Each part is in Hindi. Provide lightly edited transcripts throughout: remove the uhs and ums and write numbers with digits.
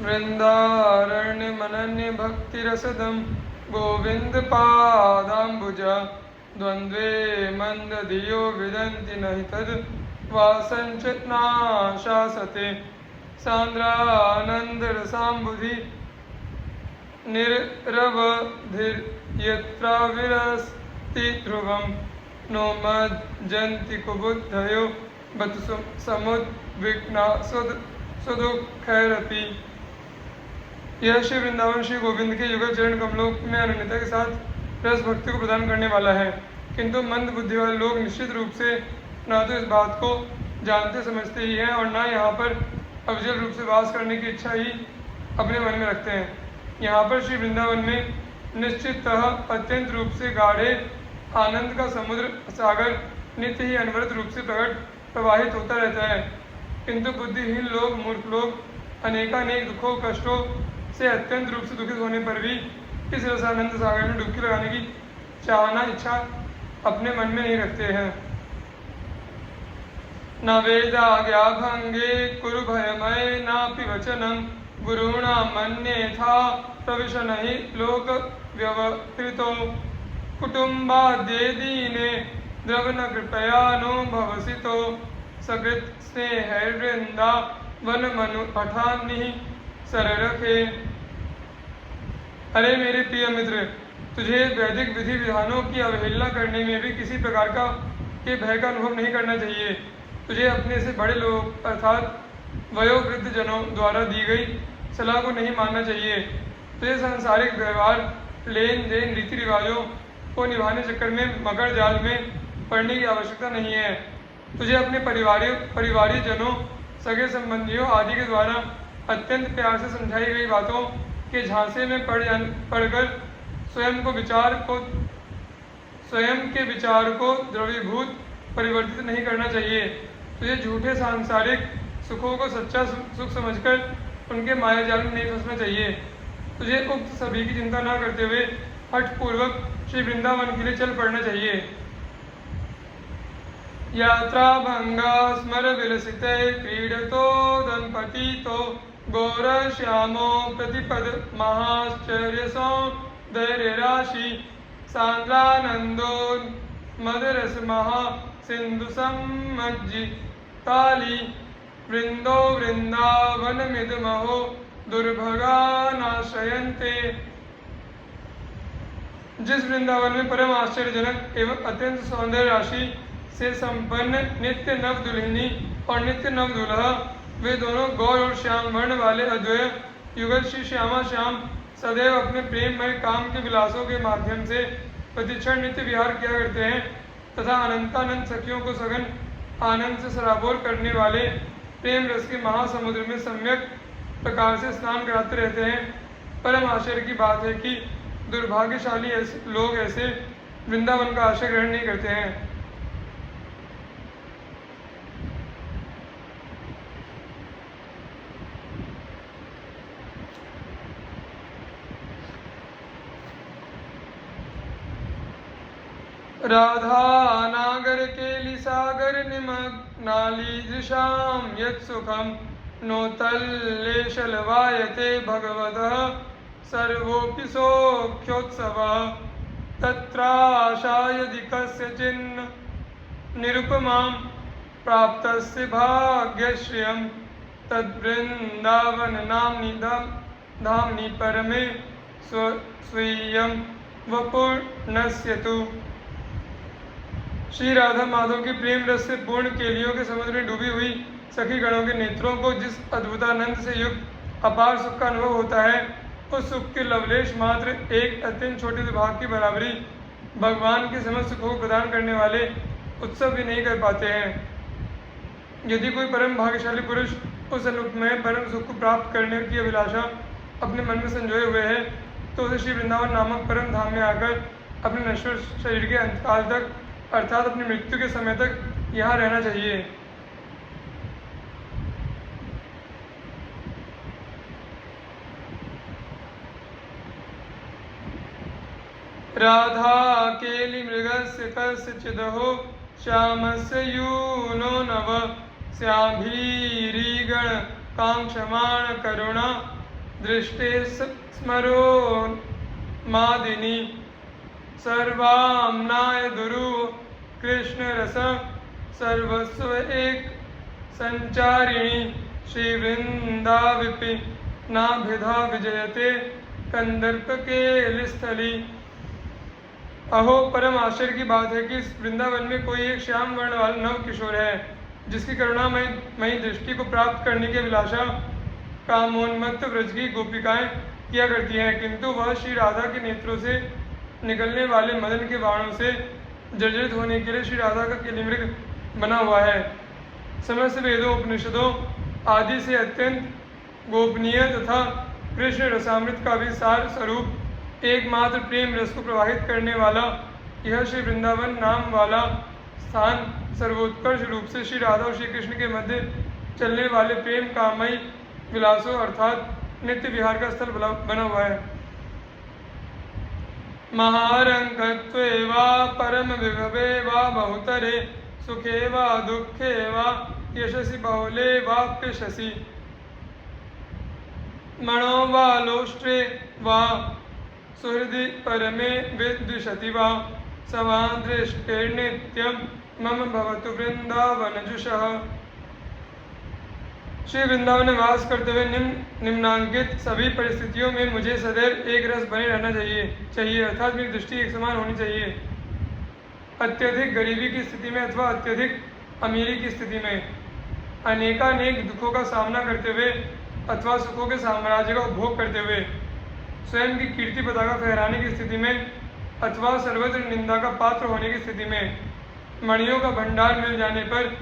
वृन्दारण्यमनन्य भक्तिरसदं गोविन्दपादाम्बुज द्वन्द्वे मन्दधियो विदन्ति न हि तद् वासञ्च नाशासते सान्द्रानन्दरसाम्बुधि निरवधिर्यत्राविरस्ति ध्रुवं नो मज्जन्ति कुबुद्धयो बत समुद्विग्ना सुदुःखैरपि। यह श्री वृंदावन श्री गोविंद के युगल चरण कमलों में अनन्यता के साथ रस भक्ति को प्रदान करने वाला है, किंतु मंद बुद्धि वाले लोग निश्चित रूप से न तो इस बात को जानते समझते ही हैं और न यहाँ पर अविचल रूप से वास करने की इच्छा ही अपने मन में रखते हैं। यहाँ पर श्री वृंदावन में निश्चिततः अत्यंत रूप से गाढ़े आनंद का समुद्र सागर नित्य ही अनवरत रूप से प्रवाहित होता रहता है, किंतु बुद्धिहीन लोग मूर्ख लोग अनेकानेक दुखों कष्टों से अत्यंत रूप से दुखित होने पर भी इस रसानंद सागर में डुबकी लगाने की चाहना इच्छा अपने मन में नहीं रखते हैं। न वेदाज्ञा भंगे कुरु भयमय नापि वचनं गुरुणा मन्येथा प्रविशन हि लोक व्यवकृतो कुटुम्बाद्ये दीने द्रवण कृपया नो भवसितो सकृत स्नेहैर्वृंदा वन मनु पठानि सररखे। अरे मेरे प्रिय मित्र, तुझे वैदिक विधि विधानों की अवहेलना करने में भी किसी प्रकार के भय का अनुभव नहीं करना चाहिए। तुझे अपने से बड़े लोग अर्थात वयोवृद्ध जनों द्वारा दी गई सलाह को नहीं मानना चाहिए। तुझे सांसारिक व्यवहार लेन देन रीति रिवाजों को निभाने चक्कर में मकर जाल में पड़ने की आवश्यकता नहीं है। तुझे अपने परिवारी जनों सगे संबंधियों आदि के द्वारा अत्यंत प्यार से समझाई गई बातों के झांसे में पड़कर स्वयं के विचार को द्रवीभूत परिवर्तित नहीं करना चाहिए। तुझे झूठे सांसारिक सुखों को सच्चा सुख समझकर उनके मायाजाल में नहीं फंसना चाहिए। तुझे उक्त सभी की चिंता न करते हुए हठपूर्वक श्री वृंदावन के लिए चल पड़ना चाहिए। यात्रा भंगा स्मर विलसिते क्रीडतो दंपति तो गौर श्यामो प्रतिपद महाश्चर्यसो धैर्य राशि सांद्रानंदो मदरस महा सिंधु सम्मज्जि ताली वृंदो वृंदावन मिद महो दुर्भगा नाशयन्ते। जिस वृंदावन में परम आश्चर्यजनक एवं अत्यंत सौंदर्य राशि से संपन्न नित्य नव दुल्हनी और नित्य नव दुल्हा वे दोनों गौर और श्याम वर्ण वाले अद्वय युगल श्री श्यामा श्याम सदैव अपने प्रेममय काम के विलासों के माध्यम से प्रतिक्षण नित्य विहार किया करते हैं तथा अनंतानंद सखियों को सघन आनंद से सराबोर करने वाले प्रेम रस के महासमुद्र में सम्यक प्रकार से स्नान कराते रहते हैं। परम आश्चर्य की बात है कि दुर्भाग्यशाली लोग ऐसे वृंदावन का आश्रय ग्रहण नहीं करते हैं। राधा नागर केली सागर निमग्नाली दृशां यत् सुखं नोतल्लेशलवायते भगवतः सर्वोऽपि सौख्योत्सवः तत्राशा यदि कस्यचिन् निरुपमां प्राप्तस्य भाग्यश्रियं तद्वृन्दावन नाम्नि धाम्नि परमे स्वीयं वपुर्नश्यतु। श्री राधा माधव की प्रेम रस से पूर्ण केलियों के समुद्र में डूबी हुई सखी गणों के नेत्रों को जिस अद्भुतानंद से युक्त अपार सुख का अनुभव होता है, उस सुख के लवलेश मात्र एक अत्यंत छोटे विभाग की बराबरी भगवान के समस्त सुखों को प्रदान करने वाले उत्सव भी नहीं कर पाते हैं। यदि कोई परम भाग्यशाली पुरुष उस अनुपमय परम सुख को प्राप्त करने की अभिलाषा अपने मन में संजोए हुए है, तो उसे श्री वृंदावन नामक परम धाम में आकर अपने नश्वर शरीर के अंतकाल तक अर्थात अपनी मृत्यु के समय तक यहाँ रहना चाहिए। राधा केली मृगस्य कस्यचिदहो श्यामस्य यूनो नव श्याभीरीगण कांक्षमाण करुणा दृष्टे स्मरो मादिनी सर्वाम्नाय दुरु कृष्ण रस सर्वस्व एक संचारिणी श्री वृंदाविपि नाभिधा विजयते कंदर्प के स्थली। अहो परम आश्चर्य की बात है कि इस वृंदावन में कोई एक श्याम वर्ण वाला नव किशोर है जिसकी करुणामयी दृष्टि को प्राप्त करने की अभिलाषा कामोन्मत्त व्रज की गोपिकाएं किया करती हैं, किंतु वह श्री राधा के नेत्रों से निकलने वाले मदन के बाणों से जर्जरित होने के लिए श्री राधा का किलिमृग बना हुआ है। समस्त वेदों उपनिषदों आदि से अत्यंत गोपनीय तथा कृष्ण रसामृत का भी सार स्वरूप एकमात्र प्रेम रस को प्रवाहित करने वाला यह श्री वृंदावन नाम वाला स्थान सर्वोत्कर्ष रूप से श्री राधा और श्री कृष्ण के मध्य चलने वाले प्रेम कामयी विलासों अर्थात नित्य विहार का स्थल बना हुआ है। महारंकत्वे वा परम विभवे वा बहुतरे सुखे वा दुखे वा यशसि बहुले वाप्यशसि मणो वा लोष्ट्रे वा सुहृदि परमे विद्विषति वा समादृष्टिर्नित्यं मम भवतु वृंदावनजुषः। श्री वृंदावन में वास करते हुए निम्नांकित सभी परिस्थितियों में मुझे सदैव एक रस बने रहना चाहिए अर्थात मेरी दृष्टि एक समान होनी चाहिए। अत्यधिक गरीबी की स्थिति में अथवा अत्यधिक अमीरी की स्थिति में, अनेकानेक दुखों का सामना करते हुए अथवा सुखों के साम्राज्य का उपभोग करते हुए, स्वयं की कीर्ति पताका फहराने की स्थिति में अथवा सर्वत्र निंदा का पात्र होने की स्थिति में, मणियों का भंडार मिल जाने पर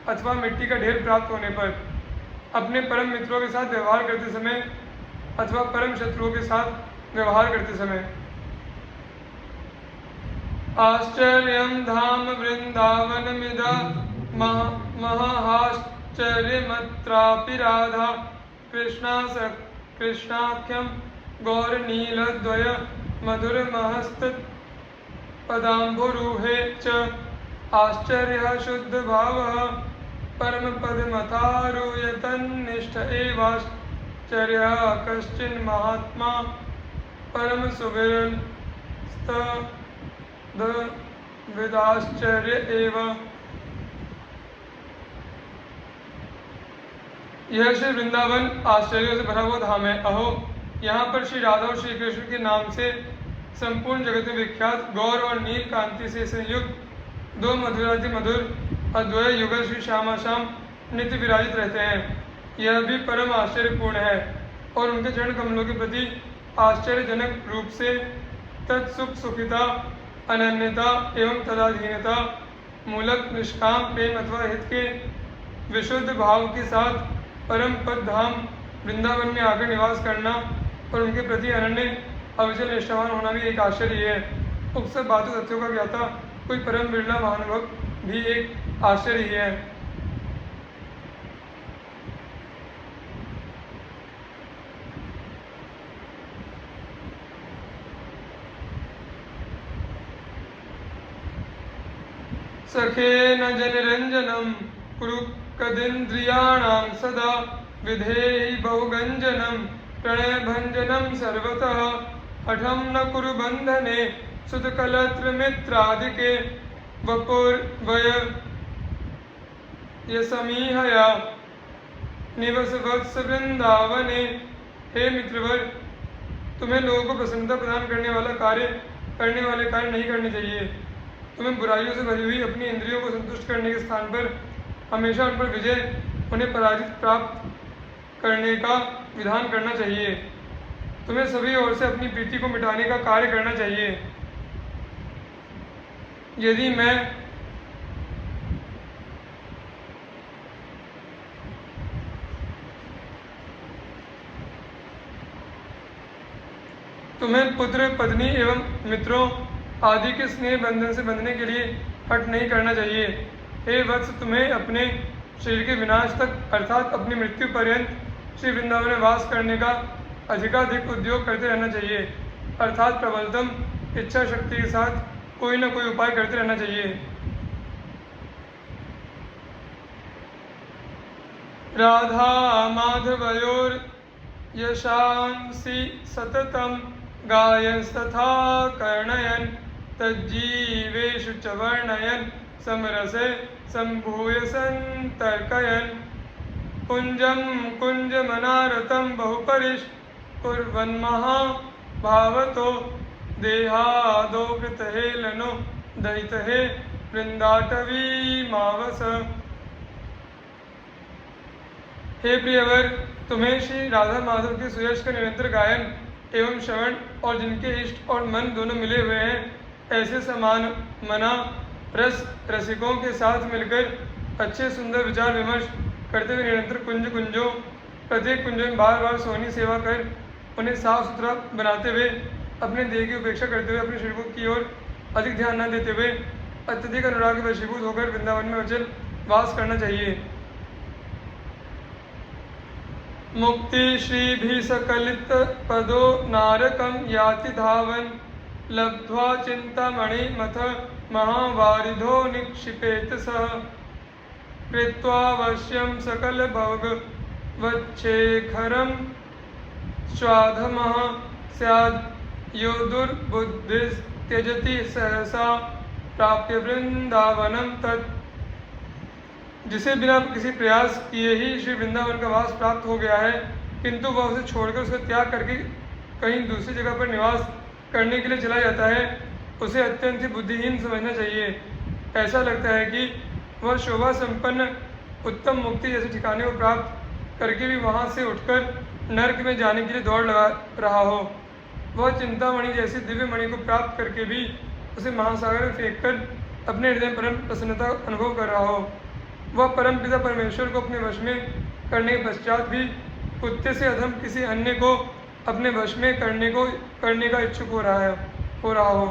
अथवा मिट्टी का ढेर प्राप्त होने पर, अपने परम मित्रों के साथ व्यवहार करते समय अथवा परम शत्रुओं के साथ व्यवहार करते समय। आश्चर्यं धाम वृंदावनमिदा महाश्चर्यमत्रापि राधा कृष्णाख्यं गौरनीलद्वय मधुरमहस्तत् पदाम्बुरुहे च आश्चर्यः शुद्धभावः परमपदमथारुयतन्निष्ठ एवाश्चर्यः कश्चिन्महात्मा परमसुविरस्तद्विदाश्चर्य एव। यह श्री वृंदावन आश्चर्यों से भरा हुआ धाम है। अहो यहाँ पर श्री राधा और श्री कृष्ण के नाम से संपूर्ण जगत में विख्यात गौर और नील कांति से संयुक्त दो मधुराति मधुर अद्वय युगल श्री श्यामा श्याम नित्य विराजित रहते हैं। यह भी परम आश्चर्यपूर्ण है और उनके चरण कमलों के प्रति आश्चर्यजनक रूप से तत्सुख सुखिता अनन्यता एवं तदाधीनता मूलक निष्काम प्रेम अथवा हित के विशुद्ध भाव के साथ परम पद धाम वृंदावन में आकर निवास करना और उनके प्रति अनन्य अविचल निष्ठावान होना भी एक आश्चर्य है। उक्त सब बातों तथ्यों का ज्ञाता कोई परम बिरला महानुभव भी एक आश्चर्य ही है। सखेन जनरंजनम कुरु कदिन्द्रियाणां सदा विधेहि बहुगंजनम प्रणय भंजनम सर्वतः हठम न कुरु बंधने सुतकलत्र मित्रादिके वपुर्वय यसमीहया निवस वत्स वृंदावने। हे मित्रवर, तुम्हें लोगों को प्रसन्नता प्रदान करने वाले कार्य नहीं करने चाहिए। तुम्हें बुराइयों से भरी हुई अपनी इंद्रियों को संतुष्ट करने के स्थान पर हमेशा उन पर विजय उन्हें पराजित प्राप्त करने का विधान करना चाहिए। तुम्हें सभी ओर से अपनी प्रीति को मिटाने का कार्य करना चाहिए। यदि मैं तुम्हें पुत्र पत्नी एवं मित्रों आदि के स्नेह बंधन से बंधने के लिए हट नहीं करना चाहिए। हे वत्स, तुम्हें अपने शरीर के विनाश तक अर्थात अपनी मृत्यु पर्यंत श्री वृंदावन में वास करने का अधिकाधिक उद्योग करते रहना चाहिए अर्थात प्रबलतम इच्छा शक्ति के साथ कोई न कोई उपाय करते रहना चाहिए। राधा माधवयोर यशांसि सततं गायंस्तथा कर्णयन् तज्जीवेषु च वर्णयन् समरसे सम्भूय सन्तर्कयन् कुञ्जं कुञ्जमनारतं बहुपरिष्कुर्वन्महाभावतो देहादो कृतहेलनो दयितहे वृंदाटवीमावस। हे प्रियवर, तुम्हें श्री राधा माधव के सुयश का निरंतर गायन एवं श्रवण और जिनके इष्ट और मन दोनों मिले हुए हैं, ऐसे समान मना रस रसिकों के साथ मिलकर अच्छे सुंदर विचार विमर्श करते हुए निरंतर कुंजों प्रत्येक कुंज में बार बार सोहनी सेवा कर उन्हें साफ सुथरा बनाते हुए अपने देह की उपेक्षा करते हुए अपने शरीर की ओर अधिक ध्यान न देते हुए अत्यधिक अनुराग के वशीभूत होकर वृंदावन में अचल वास करना चाहिए। मुक्ति श्री भी सकलित पदो नारकम याति धावन लब्ध्वा चिंतामणि मथ महावारिधो निक्षिपेत सह कृत्वावश्यं सकल भोग वच्छेखरं स्वाधमः स्याद् यो दुर्बुद्धिस्त्यजति सहसा प्राप्य वृंदावनम तत्। जिसे बिना किसी प्रयास किए ही श्री वृंदावन का वास प्राप्त हो गया है, किंतु वह उसे छोड़कर उसका त्याग करके कहीं दूसरी जगह पर निवास करने के लिए चला जाता है, उसे अत्यंत ही बुद्धिहीन समझना चाहिए। ऐसा लगता है कि वह शोभा संपन्न उत्तम मुक्ति जैसे ठिकाने को प्राप्त करके भी वहाँ से उठकर नर्क में जाने के लिए दौड़ लगा रहा हो। वह चिंतामणि जैसी दिव्य मणि को प्राप्त करके भी उसे महासागर में फेंक कर अपने हृदय परम प्रसन्नता अनुभव कर रहा हो। वह परम पिता परमेश्वर को अपने वश में करने के पश्चात भी कुत्ते से अधम किसी अन्य को अपने वश में करने का इच्छुक हो रहा हो।